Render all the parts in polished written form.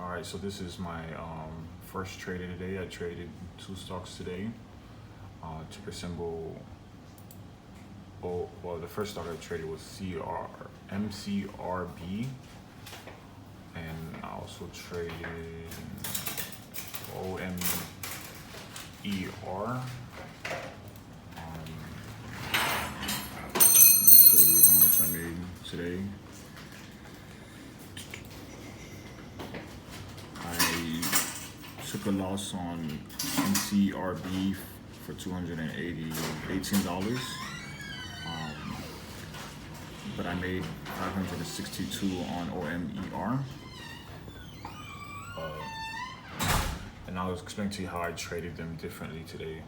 All right, so this is my first trade of the day. I traded 2 stocks today. Ticker symbol. Oh, well, the first stock I traded was Mcrb, and I also traded OMER. Let me show you how much I made today. I took a loss on Mcrb for $18, but I made 562 on OMER. And I was explaining to you how I traded them differently today.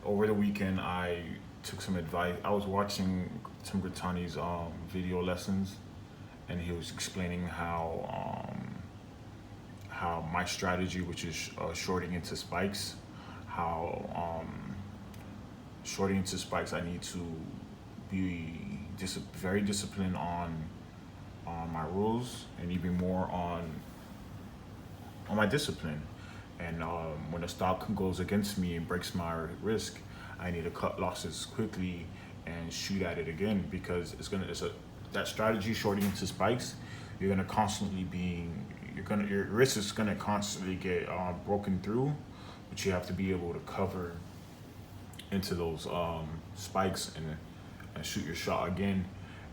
Over the weekend, I took some advice. I was watching Tim Grittani's video lessons, and he was explaining how my strategy, which is shorting into spikes, shorting into spikes, I need to be very disciplined on my rules, and even more on my discipline. And when a stock goes against me and breaks my risk, I need to cut losses quickly and shoot at it again, because that strategy, shorting into spikes, you're gonna constantly your risk is gonna constantly get broken through, but you have to be able to cover into those spikes and shoot your shot again.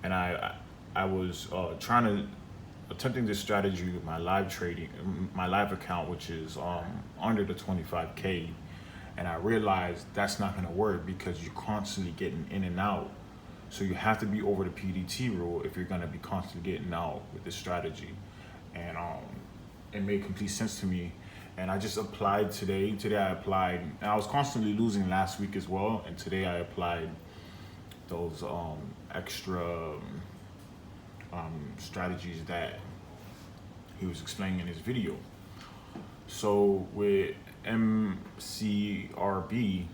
And I was attempting this strategy with my live account, which is under the 25K, and I realized that's not going to work because you're constantly getting in and out. So you have to be over the PDT rule if you're going to be constantly getting out with this strategy. And it made complete sense to me, and I just applied today. I applied, and I was constantly losing last week as well, and today I applied those extra strategies that he was explaining in his video. So with Mcrb,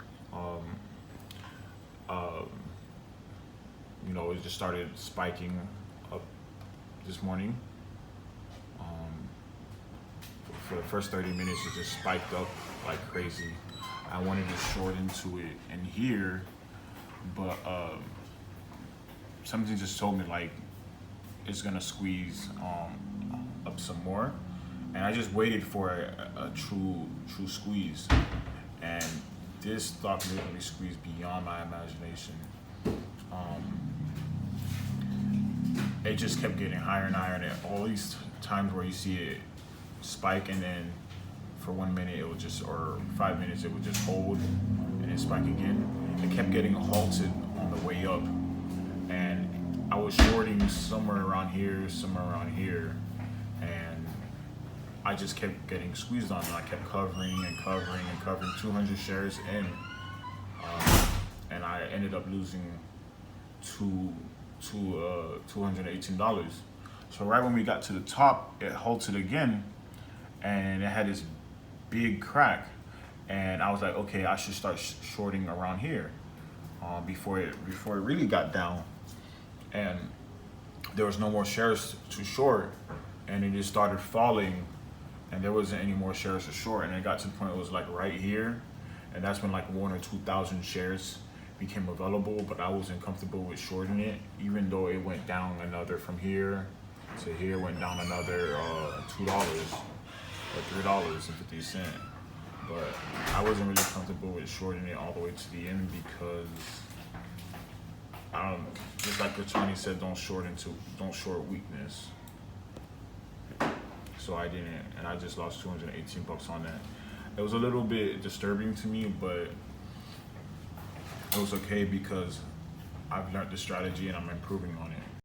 it just started spiking up this morning. For the first 30 minutes, it just spiked up like crazy. I wanted to short into it in here, but something just told me like it's gonna squeeze up some more, and I just waited for a true squeeze, and this stock literally squeezed beyond my imagination. It just kept getting higher and higher, and all these times where you see it spike, and then for 1 minute it would just, or 5 minutes, it would just hold and then spike again. It kept getting halted on the way up, and I was shorting somewhere around here, and I just kept getting squeezed on, and I kept covering 200 shares in, and I ended up losing $218. So right when we got to the top, it halted again, and it had this big crack, and I was like, okay, I should start shorting around here before it really got down, and there was no more shares to short, and it just started falling, and there wasn't any more shares to short, and it got to the point it was like right here, and that's when like 1,000 or 2,000 shares became available, but I wasn't comfortable with shorting it, even though it went down another from here to here, went down another $2 or $3.50. But I wasn't really comfortable with shorting it all the way to the end, because just like Grittani said, don't short weakness. So I didn't, and I just lost $218 on that. It was a little bit disturbing to me, but it was okay because I've learned the strategy and I'm improving on it.